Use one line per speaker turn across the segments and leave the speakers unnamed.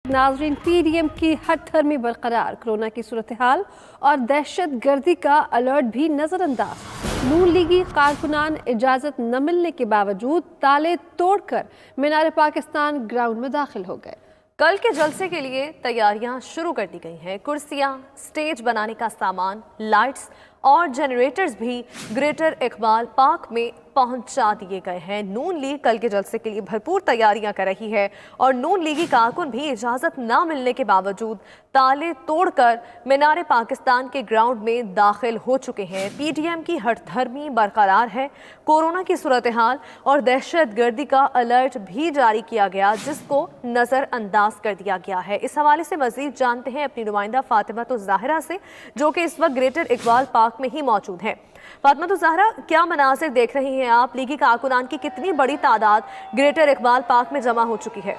नाज़रीन, PDM की हठधर्मी बरकरार, कोरोना की सूरत हाल और दहशत गर्दी का अलर्ट भी नज़रअंदाज। नून लीगी कारकुनान इजाज़त न मिलने के बावजूद ताले तोड़कर मीनार पाकिस्तान ग्राउंड में दाखिल हो गए।
कल के जलसे के लिए तैयारियां शुरू कर दी गई हैं। कुर्सियां, स्टेज बनाने का सामान, लाइट्स और जनरेटर्स भी ग्रेटर इकबाल पार्क में पहुंचा दिए गए हैं। नून लीग कल के जलसे के लिए भरपूर तैयारियां कर रही है और नून लीगी कारकुन भी इजाज़त ना मिलने के बावजूद ताले तोड़कर मीनार पाकिस्तान के ग्राउंड में दाखिल हो चुके हैं। PDM की हठधर्मी बरकरार है। कोरोना की सूरत हाल और दहशत गर्दी का अलर्ट भी जारी किया गया, जिसको नज़रअंदाज कर दिया गया है। इस हवाले से मज़ीद जानते हैं अपनी नुमाइंदा फातिमा तो ज़ाहिरा से, जो कि इस वक्त ग्रेटर इकबाल पार्क में ही मौजूद है। फातिमा तो ज़ाहिरा, क्या मनाज़िर देख रही हैं आप? लीगी कारकुनान की कितनी बड़ी तादाद ग्रेटर इकबाल पार्क में जमा हो चुकी है?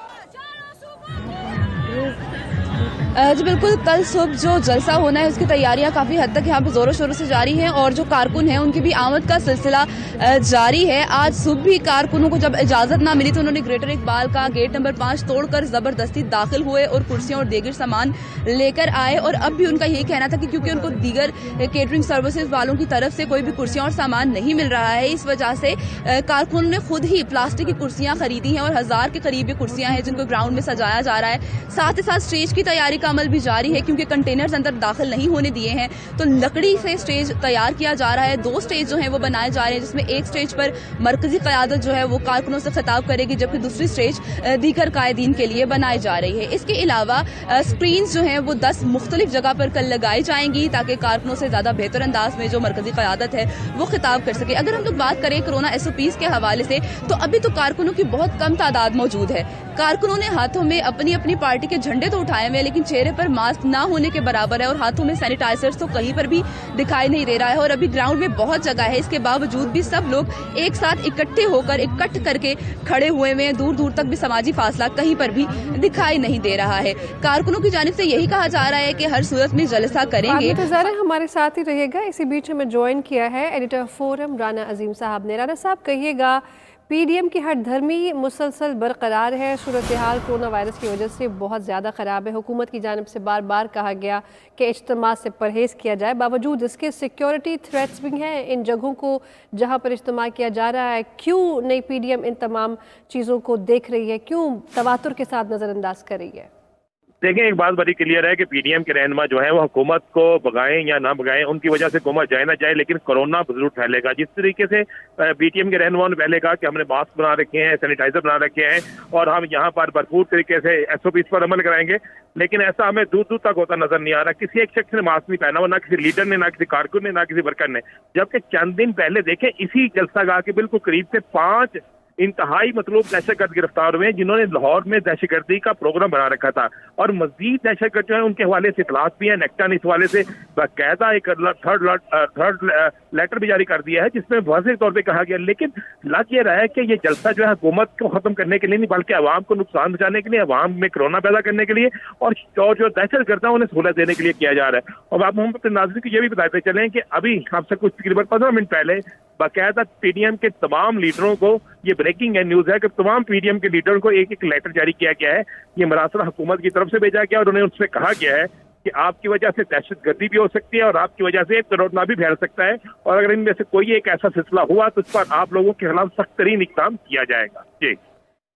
जी बिल्कुल, कल सुबह जो जलसा होना है उसकी तैयारियां काफ़ी हद तक यहाँ पे ज़ोरों शोरों से जारी हैं और जो कारकुन हैं उनकी भी आमद का सिलसिला जारी है। आज सुबह भी कारकुनों को जब इजाज़त ना मिली तो उन्होंने ग्रेटर इकबाल का गेट नंबर 5 तोड़कर ज़बरदस्ती दाखिल हुए और कुर्सियाँ और दीगर सामान लेकर आए। और अब भी उनका यही कहना था कि क्योंकि उनको दीगर केटरिंग सर्विसेज वालों की तरफ से कोई भी कुर्सियाँ और सामान नहीं मिल रहा है, इस वजह से कारकुनों ने खुद ही प्लास्टिक की कुर्सियाँ खरीदी हैं और 1000 के करीब ये कुर्सियाँ हैं जिनको ग्राउंड में सजाया जा रहा है। साथ ही साथ स्टेज की तैयारी का अमल भी जारी है, क्योंकि कंटेनर्स अंदर दाखिल नहीं होने दिए हैं तो लकड़ी से स्टेज तैयार किया जा रहा है। 2 स्टेज जो हैं वो बनाए जा रहे हैं, जिसमें एक स्टेज पर मरकजी क़यादत जो है वो कारकुनों से खिताब करेगी, जबकि दूसरी स्टेज दीगर कायदीन के लिए बनाई जा रही है। इसके अलावा स्क्रीन जो हैं वो 10 मुख्तलिफ जगह पर कल लगाई जाएंगी ताकि कारकुनों से ज़्यादा बेहतर अंदाज में जो मरकजी क़यादत है वो खिताब कर सके। अगर हम लोग बात करें कोरोना SOPs के हवाले से, तो अभी तो कारकुनों की बहुत कम तादाद मौजूद है। कारकुनों ने हाथों में अपनी अपनी पार्टी के झंडे तो उठाए हुए हैं, लेकिन चेहरे पर मास्क ना होने के बराबर है और हाथों में सैनिटाइजर्स तो कहीं पर भी दिखाई नहीं दे रहा है। और अभी ग्राउंड में बहुत जगह है, इसके बावजूद भी सब लोग एक साथ इकट्ठे होकर इकट्ठ करके खड़े हुए हैं। दूर दूर तक भी समाजी फासला कहीं पर भी दिखाई नहीं दे रहा है। कारकुनों की जानिब से यही कहा जा रहा है कि हर सूरत में जलसा करेंगे।
तो ज़रा हमारे साथ ही रहिएगा। इसी बीच हमें ज्वाइन किया है एडिटर फोरम राना अजीम साहब ने। राना साहब, कहिएगा, PDM की हठधर्मी मुसलसल बरकरार है। सूरत हाल कोरोना वायरस की वजह से बहुत ज़्यादा ख़राब है। हुकूमत की जानिब से बार बार कहा गया कि इज्तिमा से परहेज़ किया जाए, बावजूद इसके सिक्योरिटी थ्रेट्स भी हैं इन जगहों को जहां पर इज्तिमा किया जा रहा है। क्यों नहीं PDM इन तमाम चीज़ों को देख रही है? क्यों तवातुर के साथ नज़रअंदाज कर रही है?
देखें, एक बात बड़ी क्लियर है कि PDM के रहनुमा जो है वो हुकूमत को भगाएं या ना भगाएं, उनकी वजह से हुकूमत जाए ना जाए, लेकिन कोरोना जरूर फैलेगा। जिस तरीके से PDM के रहनुमाओं ने पहले कहा कि हमने मास्क बना रखे हैं, सैनिटाइजर बना रखे हैं और हम यहाँ पर भरपूर तरीके से SOPs पर अमल कराएंगे, लेकिन ऐसा हमें दूर दूर तक होता नजर नहीं आ रहा। किसी एक शख्स ने मास्क नहीं पहना हुआ, ना किसी लीडर ने, ना किसी कारकुन ने, ना किसी वर्कर ने। जबकि चंद दिन पहले देखें, इसी जलसागाह के बिल्कुल करीब से 5 इंतहाई मतलूब दहशतगर्द गिरफ्तार हुए हैं, जिन्होंने लाहौर में दहशतगर्दी का प्रोग्राम बना रखा था। और मजीद दहशतगर्द जो है उनके हवाले से इतलात भी है। नेक्टा ने इस हवाले से बाकायदा एक थर्ड लेटर भी जारी कर दिया है, जिसमें वाज़ेह तौर पे कहा गया। लेकिन लग ये रहा है कि ये जलसा जो है हुकूमत को खत्म करने के लिए नहीं, बल्कि अवाम को नुकसान पहुंचाने के लिए, अवाम में कोरोना पैदा करने के लिए और जो दहशतगर्द है उन्हें सहूलत देने के लिए किया जा रहा है। और आप हम अपने नाज़रीन को ये भी बताते चलें कि अभी आपसे कुछ तकरीबन 15 मिनट पहले बाकायदा PDM के तमाम लीडरों को, ये ब्रेकिंग न्यूज है कि तमाम PDM के लीडरों को एक एक लेटर जारी किया गया है। ये मरासला हुकूमत की तरफ से भेजा गया और उन्हें उससे कहा गया है कि आपकी वजह से दहशतगर्दी भी हो सकती है और आपकी वजह से कोरोना भी फैल सकता है, और अगर इनमें से कोई एक ऐसा सिलसिला हुआ तो इस पर आप लोगों के खिलाफ सख्त तरीन इक़दाम किया जाएगा। जी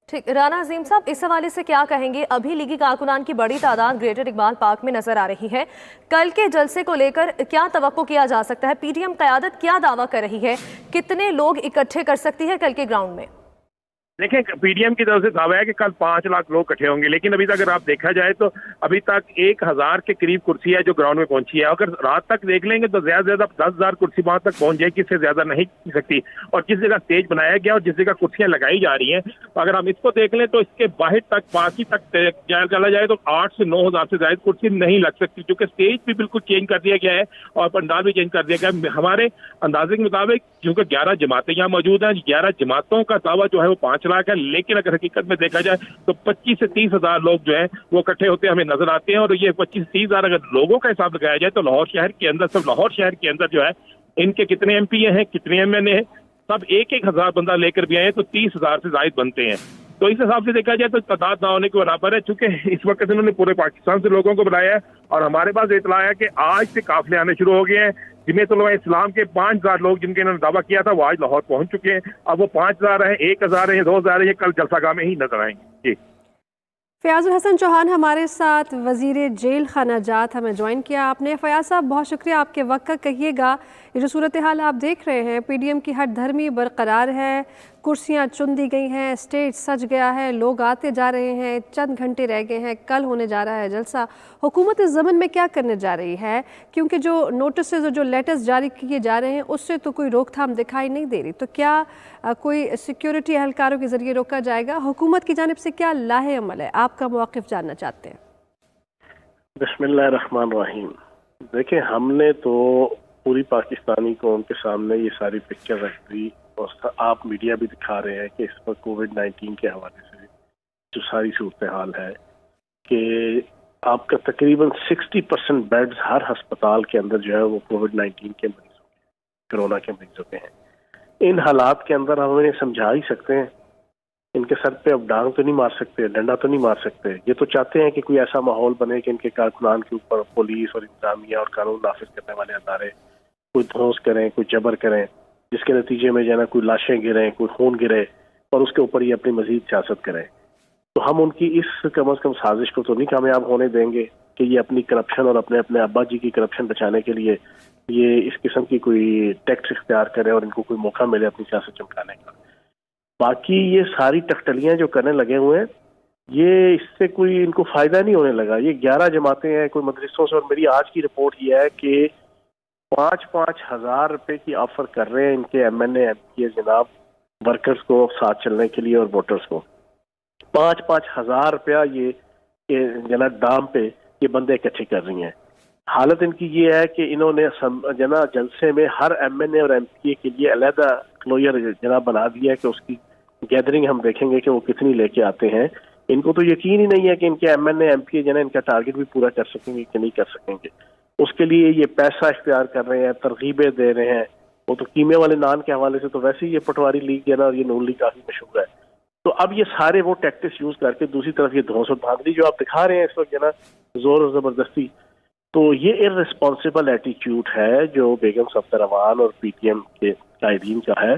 ठीक, राना अजीम साहब, इस हवाले से क्या कहेंगे? अभी लीगी कारकुनान की बड़ी तादाद ग्रेटर इकबाल पार्क में नजर आ रही है। कल के जलसे को लेकर क्या तवक्को किया जा सकता है? PDM क़यादत क्या दावा कर रही है? कितने लोग इकट्ठे कर सकती है कल के ग्राउंड में?
देखें, PDM की तरफ से दावा है कि कल 5 लाख लोग इकट्ठे होंगे, लेकिन अभी तक अगर आप देखा जाए तो अभी तक 1000 के करीब कुर्सी है जो ग्राउंड में पहुंची है। अगर रात तक देख लेंगे तो ज्यादा से ज्यादा 10,000 कुर्सी वहां तक पहुंच जाएगी, इससे ज्यादा नहीं की सकती। और जिस जगह स्टेज बनाया गया और जिस जगह कुर्सियां लगाई जा रही हैं, अगर हम इसको देख लें तो इसके बाहर तक, बाकी तक चला जाए तो 8 से 9,000 से ज्यादा कुर्सी नहीं लग सकती, क्योंकि स्टेज भी बिल्कुल चेंज कर दिया गया है और पंडाल भी चेंज कर दिया गया है। हमारे अंदाजे के मुताबिक क्योंकि 11 जमातें यहाँ मौजूद हैं, 11 जमातों का दावा जो है वो 5 लाख है, लेकिन अगर हकीकत में देखा जाए तो 25 से 30 हजार लोग जो है वो इकट्ठे होते हमें नजर आते हैं। और ये 25 से 30 हजार अगर लोगों का हिसाब लगाया जाए तो लाहौर शहर के अंदर, सब लाहौर शहर के अंदर जो है इनके कितने MP हैं, कितने MNA हैं, सब 1-1 हजार बंदा लेकर भी आए तो 30,000 से ज्यादा बनते हैं। तो इस हिसाब से देखा जाए तो तादाद ना होने के बराबर है, चूंकि इस वक्त इन्होंने पूरे पाकिस्तान से लोगों को बुलाया है और हमारे पास इतला है कि आज से काफिले आने शुरू हो गए हैं। जमीयत उलमा इस्लाम के 5000 लोग जिनके इन्होंने दावा किया था वो आज लाहौर पहुंच चुके हैं। अब वो 5000 है, 1000 है, 2000 है, ये कल जलसागाह में ही नजर आएंगे। जी
फयाजुल हसन चौहान हमारे साथ, वजीर जेल खाना जात, हमें ज्वाइन किया आपने। फयाज साहब बहुत शुक्रिया आपके वक्त का। कहिएगा ये जो सूरत हाल आप देख रहे हैं, पीडीएम की हर धर्मी बरकरार है, कुर्सियां चुन दी गई हैं, स्टेज सज गया है, लोग आते जा रहे हैं, चंद घंटे रह गए हैं, कल होने जा रहा है जलसा। हुकूमत इस ज़मन में क्या करने जा रही है? क्योंकि जो नोटिस और जो लेटर्स जारी किए जा रहे हैं उससे तो कोई रोकथाम दिखाई नहीं दे रही, तो क्या कोई सिक्योरिटी एहलकारों के ज़रिए रोका जाएगा? हुकूमत की जानिब से क्या लाहे अमल है? आपका मौक़िफ़ जानना चाहते हैं।
बिस्मिल्लाहिर्रहमानिर्रहीम। देखिए, हमने तो पूरी पाकिस्तानी कौम के सामने ये सारी पिक्चर रख दी और आप मीडिया भी दिखा रहे हैं कि इस पर कोविड-19 के हवाले से जो सारी सूरत हाल है कि आपका तकरीबन 60% बेड्स हर अस्पताल के अंदर जो है वो कोविड-19 के मरीजों के, कोरोना के मरीजों के हैं। इन हालात के अंदर हम इन्हें समझा ही सकते हैं, इनके सर पे अब डांग तो नहीं मार सकते, डंडा तो नहीं मार सकते। ये तो चाहते हैं कि कोई ऐसा माहौल बने कि इनके कारकुनान के ऊपर पुलिस और इंतजामिया और कानून नाफिज करने वाले अदारे कोई धौंस करें, कोई जबर करें, जिसके नतीजे में जो है ना कोई लाशें गिरें, कोई खून गिरे और उसके ऊपर ये अपनी मजीद सियासत करें। तो हम उनकी इस कम अज़ कम साजिश को तो नहीं कामयाब होने देंगे कि ये अपनी करप्शन और अपने अपने अब्बा जी की करप्शन बचाने के लिए ये इस किस्म की कोई टैक्स इख्तियार करे और इनको कोई मौका मिले अपनी सियासत चमकाने का। बाकी ये सारी टकटलियां जो करने लगे हुए हैं, ये इससे कोई इनको फायदा नहीं होने लगा। ये 11 जमातें हैं कोई मदरसों से, और मेरी आज की रिपोर्ट ये है कि 5-5 हज़ार रुपए की ऑफर कर रहे हैं इनके MNA MPA जनाब वर्कर्स को साथ चलने के लिए और वोटर्स को। 5-5 हज़ार रुपया ये जना दाम पे ये बंदे इकट्ठे कर रही हैं। हालत इनकी ये है कि इन्होंने जना जलसे में हर MNA और MPA के लिए अलहदा क्लोजर जना बना दिया है कि उसकी गैदरिंग हम देखेंगे कि वो कितनी लेके आते हैं। इनको तो यकीन ही नहीं है कि इनके MNA MPA जना इनका टारगेट भी पूरा कर सकेंगे कि नहीं कर सकेंगे। उसके लिए ये पैसा इख्तियार कर रहे हैं, तरगीबें दे रहे हैं। वो तो कीमे वाले नान के हवाले से तो वैसे ही ये पटवारी लीग जो है ना और ये नून लीग काफी मशहूर है। तो अब ये सारे वो टैक्टिक्स यूज करके दूसरी तरफ ये धौंस और धांधली जो आप दिखा रहे हैं इस वक्त जो ना जोर और जबरदस्ती, तो ये इर्रेस्पॉन्सिबल एटीट्यूड है जो बेगम सफ्दरवान और PTM के कायदीन का है।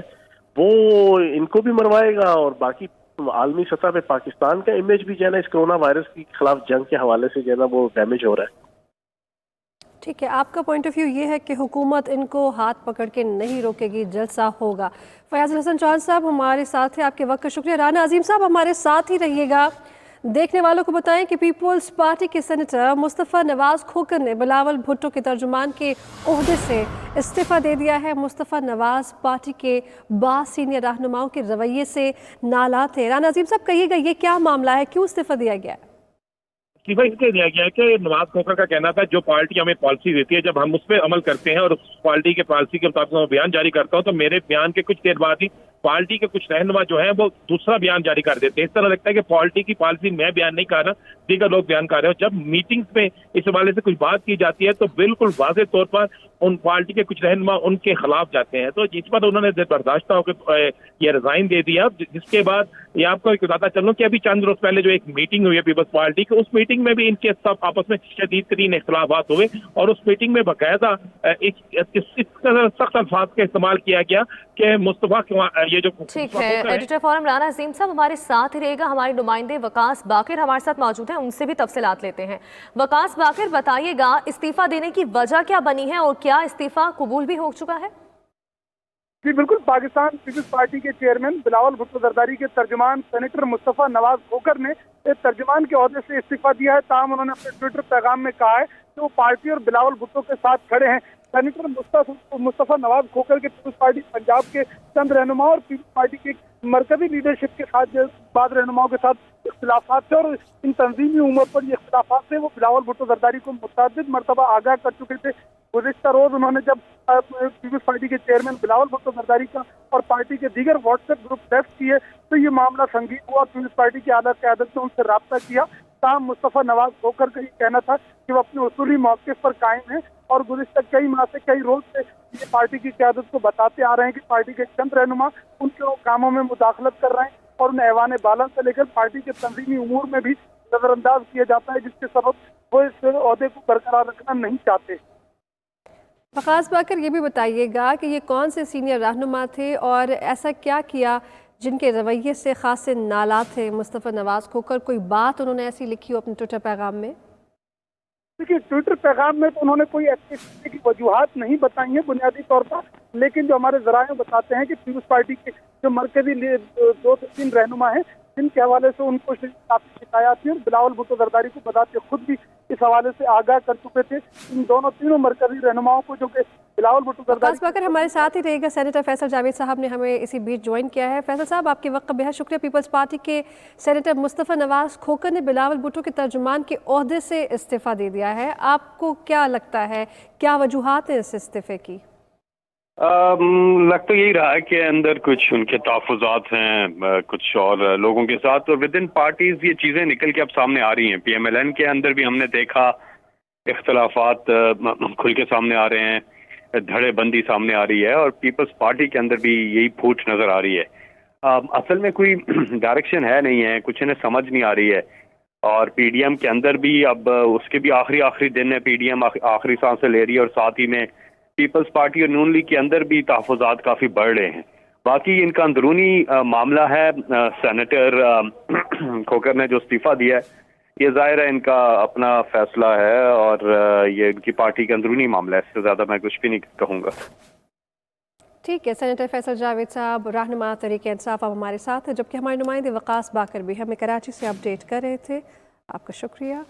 वो इनको भी मरवाएगा और बाकी आलमी सतह पे पाकिस्तान का इमेज भी जो है ना इस कोरोना वायरस के खिलाफ जंग के हवाले से जो है ना वो डैमेज हो रहा है।
ठीक है, आपका पॉइंट ऑफ व्यू ये है कि हुकूमत इनको हाथ पकड़ के नहीं रोकेगी, जलसा होगा। फयाजुल हसन चौहान साहब हमारे साथ हैं, आपके वक्त का शुक्रिया। राना अजीम साहब हमारे साथ ही रहिएगा। देखने वालों को बताएं कि पीपल्स पार्टी के सेनेटर मुस्तफ़ा नवाज़ खोकर ने बिलावल भुट्टो के तर्जुमान के ओहदे से इस्तीफ़ा दे दिया है। मुस्तफ़ा नवाज़ पार्टी के सीनियर रहनुमाओं के रवैये से नालात थे। राना अजीम साहब कहिएगा ये क्या मामला है, क्यों इस्तीफ़ा दिया गया है?
इस्तीफा इसलिए दिया गया है कि नवाज खोखर का कहना था जो पार्टी हमें पॉलिसी देती है, जब हम उस पर अमल करते हैं और उस पार्टी के पॉलिसी के मुताबिक मैं बयान जारी करता हूं तो मेरे बयान के कुछ देर बाद ही पार्टी के कुछ रहनुमा जो है वो दूसरा बयान जारी कर देते हैं। इस तरह लगता है कि पार्टी की पॉलिसी मैं बयान नहीं कर रहा, दीगर लोग बयान कर रहे हो। जब मीटिंग्स में इस हवाले से कुछ बात की जाती है तो बिल्कुल वाज़ेह तौर पर उन पार्टी के कुछ रहनुमा उनके खिलाफ जाते हैं। तो जिस पर उन्होंने बर्दाश्त होकर ये रिजाइन दे दिया, जिसके बाद ये आपको बताता चलूं कि अभी चंद रोज पहले जो एक मीटिंग हुई है पीपल्स पार्टी की, उस मीटिंग में भी इनके सब आपस में शदीद तरीन इख्तिलाफात हुए और उस मीटिंग में बाकायदा इस सख्त अल्फाज का इस्तेमाल किया गया कि मुस्तफा ये जो
ठीक है। एडिटर फोरम राना अजीम साहब हमारे साथ ही रहेगा। हमारे नुमाइंदे वकास बाकिर हमारे साथ मौजूद हैं, उनसे भी तफसीलात लेते हैं। वकास बाकिर बताइएगा इस्तीफा देने की वजह क्या बनी है और क्या इस्तीफा कबूल भी हो चुका है?
जी बिल्कुल, पाकिस्तान पीपल्स पार्टी के चेयरमैन बिलावल भुट्टो जरदारी के तर्जुमान सेनेटर मुस्तफ़ा नवाज खोकर ने तर्जुमान के ओहदे से इस्तीफा दिया है। ताहम उन्होंने अपने ट्विटर पैगाम में कहा है कि वो पार्टी और बिलावल भुट्टो के साथ खड़े हैं। सेनेटर मुस्तफ़ा नवाज खोकर के पीपल्स पार्टी पंजाब के चंद रहनुमा और पीपल्स पार्टी के मरकजी लीडरशिप के साथ बाद रहनुमाओं के साथ इख्तिलाफात थे और इन तंजीमी उम्र पर ये इख्तिलाफात थे वो बिलावल भुट्टो जरदारी को मुतअद्दिद मरतबा आगाह कर चुके थे। गुज़िश्ता रोज उन्होंने जब पीपल्स पार्टी के चेयरमैन बिलावल भुट्टो जरदारी का और पार्टी के दीगर व्हाट्सएप ग्रुप टेस्ट किए तो ये मामला संगीन हुआ। पीपल्स पार्टी की आला क़यादत ने उनसे राब्ता किया। ताहम मुस्तफ़ा नवाज खोकर का ये कहना था कि वो अपने उसूली मौक़िफ़ पर कायम है और गुज़िश्ता कई माह से कई रोज से ये पार्टी की क़यादत को बताते आ रहे हैं कि पार्टी के चंद रहनुमा उनके कामों में मुदाखलत कर रहे हैं। और उन्हें ऐवान बाला से लेकर पार्टी के तंजीमी उमूर में भी नजरअंदाज किया जाता है, जिसके सबब वो इस ओहदे को बरकरार रखना नहीं चाहते।
वकास बाकर, ये भी बताइएगा कि ये कौन से सीनियर रहनुमा थे और ऐसा क्या किया जिनके रवैये से खासे नाला थे मुस्तफ़ा नवाज खोकर? कोई बात उन्होंने ऐसी लिखी हो अपने ट्विटर पैगाम में?
देखिए, ट्विटर पैगाम में तो उन्होंने कोई ऐसी की वजूहात नहीं बताई है बुनियादी तौर पर, लेकिन जो हमारे जराए बताते हैं कि पीपल्स पार्टी के जो मरकजी 2 से 3 रहनुमा हैं, जिनके हवाले से उनको काफी शिकायत थी और बिलावल भुट्टो जरदारी को बताते खुद भी इस हवाले से आगाह कर चुके थे। इन तीनों मरकजी रहनुमाओं को, जो कि बिलावल भुट्टो जरदारी।
वकास बाकर हमारे साथ ही रहेगा। सेनेटर फैसल जावेद साहब ने हमें इसी बीच ज्वाइन किया है। फैसल साहब, आपके वक्त का बेहद शुक्रिया। पीपल्स पार्टी के सेनेटर मुस्तफ़ा नवाज खोकर ने बिलावल भुट्टो के तर्जुमान के ओहदे से इस्तीफा दे दिया है। आपको क्या लगता है, क्या वजूहात है इस इस्तीफे की?
लग तो यही रहा है कि अंदर कुछ उनके तहफ़्फ़ुज़ात हैं कुछ और लोगों के साथ, और विद इन पार्टीज ये चीज़ें निकल के अब सामने आ रही हैं। PMLN के अंदर भी हमने देखा इख्तलाफात खुल के सामने आ रहे हैं, धड़ेबंदी सामने आ रही है, और पीपल्स पार्टी के अंदर भी यही फूट नज़र आ रही है। असल में कोई डायरेक्शन है नहीं है, कुछ इन्हें समझ नहीं आ रही है। और PDM के अंदर भी अब उसके भी आखिरी दिन है, PDM आखिरी सांसें ले रही है, और साथ ही में पीपल्स पार्टी और नून लीग के अंदर भी तहफ़्फ़ुज़ात काफ़ी बढ़ रहे हैं। बाकी इनका अंदरूनी मामला है। सेनेटर खोकर ने जो इस्तीफ़ा दिया है, ये ज़ाहिर है इनका अपना फैसला है, और ये इनकी पार्टी का अंदरूनी मामला है। इससे ज़्यादा मैं कुछ भी नहीं कहूँगा।
ठीक है, सेनेटर फैसल जावेद साहब, रहनुमा तहरीक इंसाफ, अब हमारे साथ हैं, जबकि हमारे नुमाइंदे वकास बाकर भी हमें कराची से अपडेट कर रहे थे। आपका शुक्रिया।